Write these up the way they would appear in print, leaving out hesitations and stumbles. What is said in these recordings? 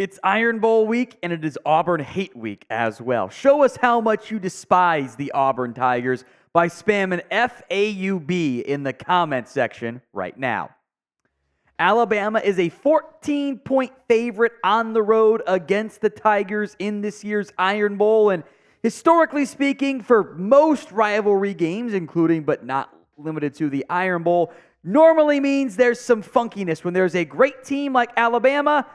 It's Iron Bowl week, and it is Auburn Hate Week as well. Show us how much you despise the Auburn Tigers by spamming F AUB in the comment section right now. Alabama is a 14-point favorite on the road against the Tigers in this year's Iron Bowl, and historically speaking, for most rivalry games, including but not limited to the Iron Bowl, normally means there's some funkiness when there's a great team like Alabama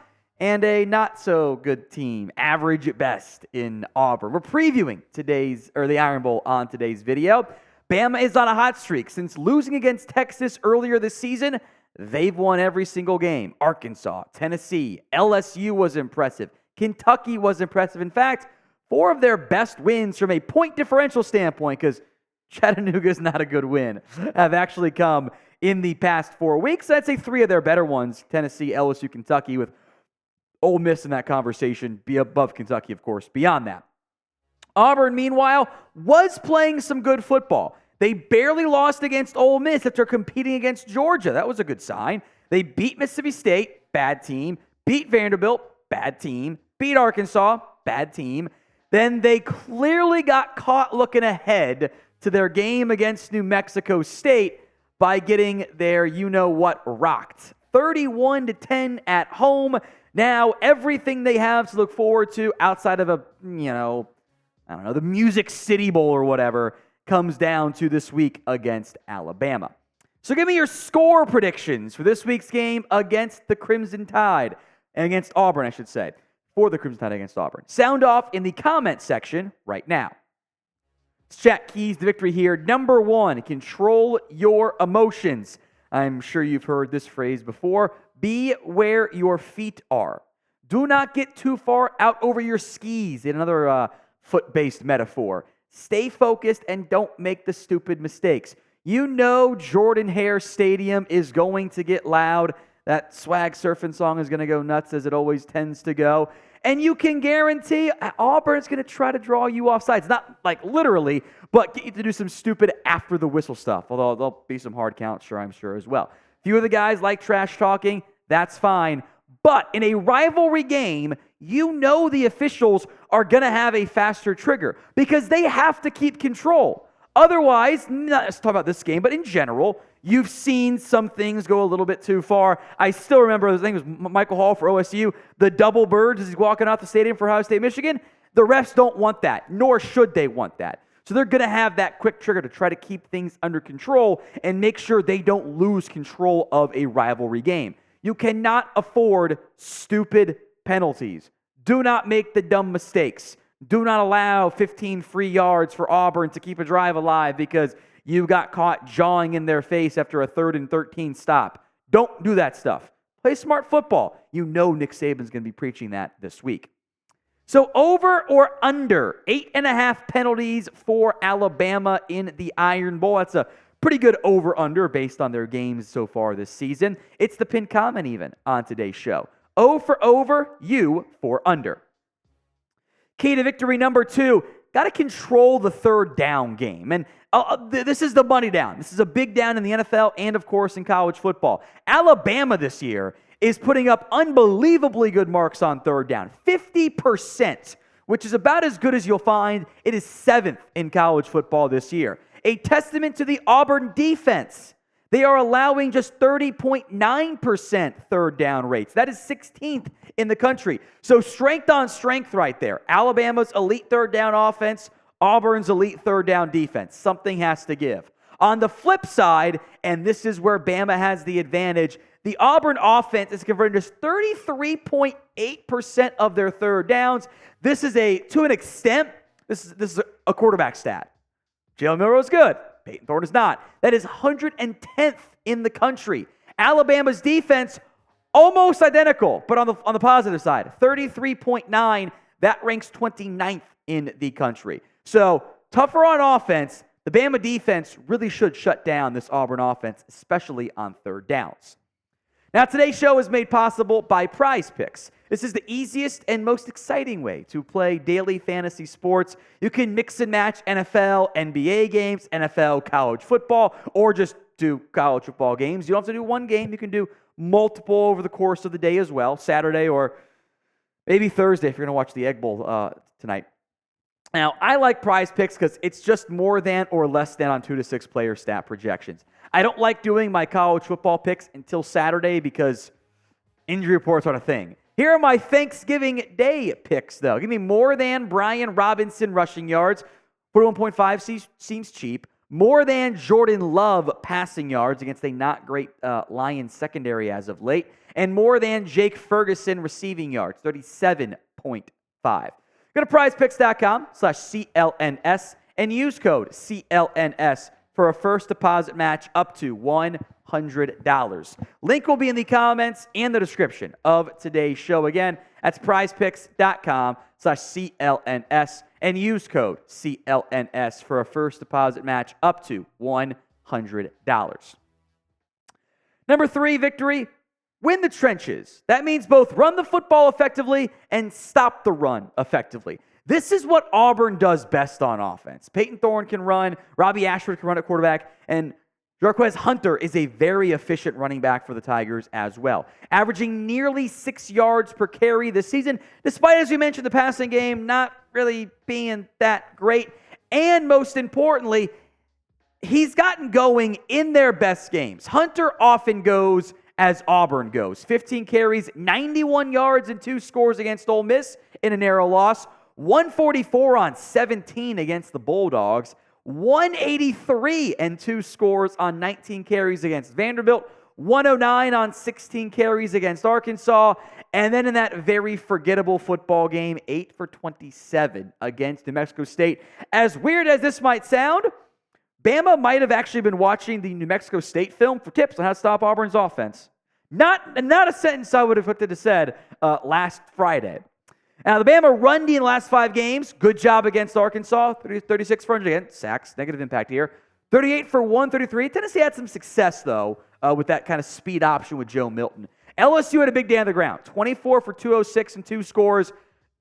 and a not-so-good team, average at best, in Auburn. We're previewing the Iron Bowl on today's video. Bama is on a hot streak. Since losing against Texas earlier this season, they've won every single game. Arkansas, Tennessee, LSU was impressive. Kentucky was impressive. In fact, 4 of their best wins from a point differential standpoint, because Chattanooga is not a good win, have actually come in the past 4 weeks. I'd say 3 of their better ones, Tennessee, LSU, Kentucky, with Ole Miss in that conversation, be above Kentucky, of course, beyond that. Auburn, meanwhile, was playing some good football. They barely lost against Ole Miss after competing against Georgia. That was a good sign. They beat Mississippi State, bad team. Beat Vanderbilt, bad team. Beat Arkansas, bad team. Then they clearly got caught looking ahead to their game against New Mexico State by getting their you-know-what rocked. 31-10 at home. Now, everything they have to look forward to outside of the Music City Bowl or whatever comes down to this week against Alabama. So give me your score predictions for this week's game against the Crimson Tide, and against Auburn, I should say, for the Crimson Tide against Auburn. Sound off in the comment section right now. Let's chat keys to victory here. Number 1, control your emotions. I'm sure you've heard this phrase before. Be where your feet are. Do not get too far out over your skis, in another foot-based metaphor. Stay focused and don't make the stupid mistakes. You know Jordan-Hare Stadium is going to get loud. That swag surfing song is going to go nuts, as it always tends to go. And you can guarantee Auburn's going to try to draw you off sides. Not like literally, but get you to do some stupid after the whistle stuff. Although there'll be some hard counts, I'm sure, as well. Few of the guys like trash talking. That's fine. But in a rivalry game, you know the officials are going to have a faster trigger because they have to keep control. Otherwise, not let's talk about this game, but in general, you've seen some things go a little bit too far. I still remember, I think it was Michael Hall for OSU, the double birds as he's walking out the stadium for Ohio State, Michigan. The refs don't want that, nor should they want that. So they're going to have that quick trigger to try to keep things under control and make sure they don't lose control of a rivalry game. You cannot afford stupid penalties. Do not make the dumb mistakes. Do not allow 15 free yards for Auburn to keep a drive alive because you got caught jawing in their face after a 3rd and 13 stop. Don't do that stuff. Play smart football. You know Nick Saban's going to be preaching that this week. So over or under 8.5 penalties for Alabama in the Iron Bowl. That's a pretty good over-under based on their games so far this season. It's the pinned comment even on today's show. O for over, U for under. Key to victory number 2, got to control the third down game. And this is the money down. This is a big down in the NFL and, of course, in college football. Alabama this year is putting up unbelievably good marks on third down. 50%, which is about as good as you'll find. It is 7th in college football this year. A testament to the Auburn defense. They are allowing just 30.9% third down rates. That is 16th in the country. So strength on strength right there. Alabama's elite third down offense, Auburn's elite third down defense. Something has to give. On the flip side, and this is where Bama has the advantage, the Auburn offense is converting just 33.8% of their third downs. This is to an extent, this is a quarterback stat. Jalen Milroe is good. Peyton Thorne is not. That is 110th in the country. Alabama's defense, almost identical, but on the positive side, 33.9. That ranks 29th in the country. So tougher on offense. The Bama defense really should shut down this Auburn offense, especially on third downs. Now, today's show is made possible by Prize Picks. This is the easiest and most exciting way to play daily fantasy sports. You can mix and match NFL, NBA games, NFL college football, or just do college football games. You don't have to do one game. You can do multiple over the course of the day as well, Saturday or Maybe Thursday if you're going to watch the Egg Bowl tonight. Now, I like Prize Picks because it's just more than or less than on 2 to 6 player stat projections. I don't like doing my college football picks until Saturday because injury reports aren't a thing. Here are my Thanksgiving Day picks, though. Give me more than Brian Robinson rushing yards. 41.5 seems cheap. More than Jordan Love passing yards against a not great Lions secondary as of late. And more than Jake Ferguson receiving yards, 37.5. Go to prizepicks.com/CLNS and use code CLNS for a first deposit match up to $100. Link will be in the comments and the description of today's show. Again, that's prizepicks.com/CLNS and use code CLNS for a first deposit match up to $100. Number 3 victory. Win the trenches. That means both run the football effectively and stop the run effectively. This is what Auburn does best on offense. Peyton Thorne can run, Robbie Ashford can run at quarterback, and Jarquez Hunter is a very efficient running back for the Tigers as well, averaging nearly 6 yards per carry this season, despite, as we mentioned, the passing game not really being that great. And most importantly, he's gotten going in their best games. Hunter often goes as Auburn goes. 15 carries, 91 yards, and 2 scores against Ole Miss in a narrow loss. 144 on 17 against the Bulldogs. 183 and 2 scores on 19 carries against Vanderbilt. 109 on 16 carries against Arkansas. And then in that very forgettable football game, 8 for 27 against New Mexico State. As weird as this might sound, Bama might have actually been watching the New Mexico State film for tips on how to stop Auburn's offense. Not a sentence I would have put to said last Friday. Now, the Bama run D in the last 5 games, good job against Arkansas, 36 for 100 again, sacks, negative impact here. 38 for 133. Tennessee had some success, though, with that kind of speed option with Joe Milton. LSU had a big day on the ground, 24 for 206 and 2 scores.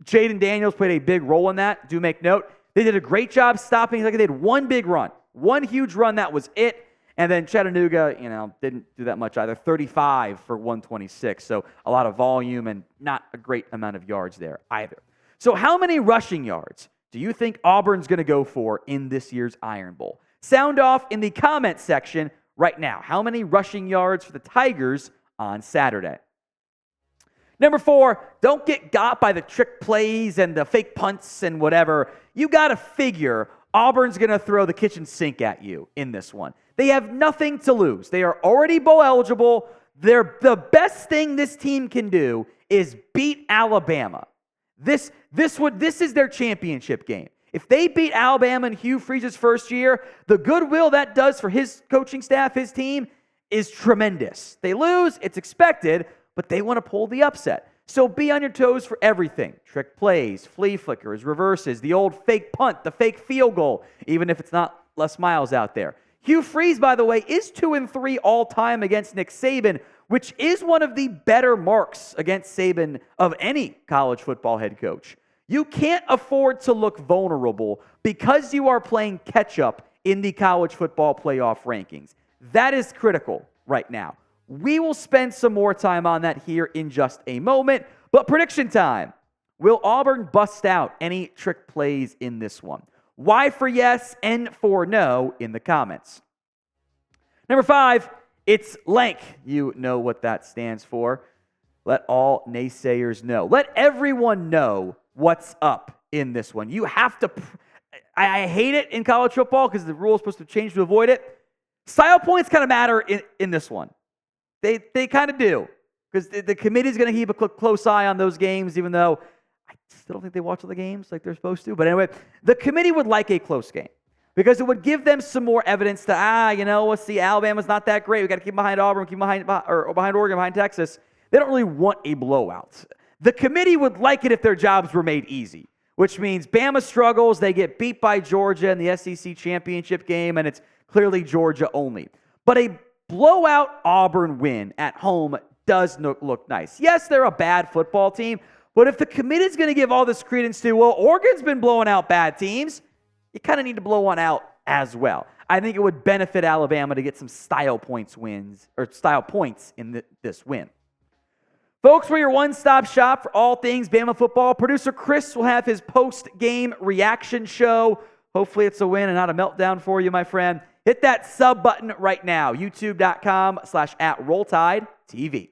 Jaden Daniels played a big role in that. Do make note. They did a great job stopping. They had one big run. One huge run, that was it. And then Chattanooga, didn't do that much either. 35 for 126. So a lot of volume and not a great amount of yards there either. So how many rushing yards do you think Auburn's going to go for in this year's Iron Bowl? Sound off in the comment section right now. How many rushing yards for the Tigers on Saturday? Number 4, don't get got by the trick plays and the fake punts and whatever. You got to figure Auburn's going to throw the kitchen sink at you in this one. They have nothing to lose. They are already bowl eligible. The best thing this team can do is beat Alabama. This is their championship game. If they beat Alabama in Hugh Freeze's first year, the goodwill that does for his coaching staff, his team, is tremendous. They lose, it's expected, but they want to pull the upset. So be on your toes for everything. Trick plays, flea flickers, reverses, the old fake punt, the fake field goal, even if it's not Les Miles out there. Hugh Freeze, by the way, is 2-3 all-time against Nick Saban, which is one of the better marks against Saban of any college football head coach. You can't afford to look vulnerable because you are playing catch-up in the college football playoff rankings. That is critical right now. We will spend some more time on that here in just a moment. But prediction time. Will Auburn bust out any trick plays in this one? Y for yes and for no in the comments. Number 5, it's Lank. You know what that stands for. Let all naysayers know. Let everyone know what's up in this one. You have to... I hate it in college football because the rule is supposed to change to avoid it. Style points kind of matter in this one. They kind of do, because the committee's going to keep a close eye on those games, even though I still don't think they watch all the games like they're supposed to. But anyway, the committee would like a close game because it would give them some more evidence to, let's see, Alabama's not that great. We got to keep behind Auburn, keep behind Oregon, behind Texas. They don't really want a blowout. The committee would like it if their jobs were made easy, which means Bama struggles, they get beat by Georgia in the SEC championship game, and it's clearly Georgia only. But a blowout Auburn win at home does look nice. Yes, they're a bad football team, but if the committee's going to give all this credence to, Oregon's been blowing out bad teams, you kind of need to blow one out as well. I think it would benefit Alabama to get some style points in this win. Folks, we're your one-stop shop for all things Bama football. Producer Chris will have his post-game reaction show. Hopefully it's a win and not a meltdown for you, my friend. Hit that sub button right now, youtube.com/@RollTideTV.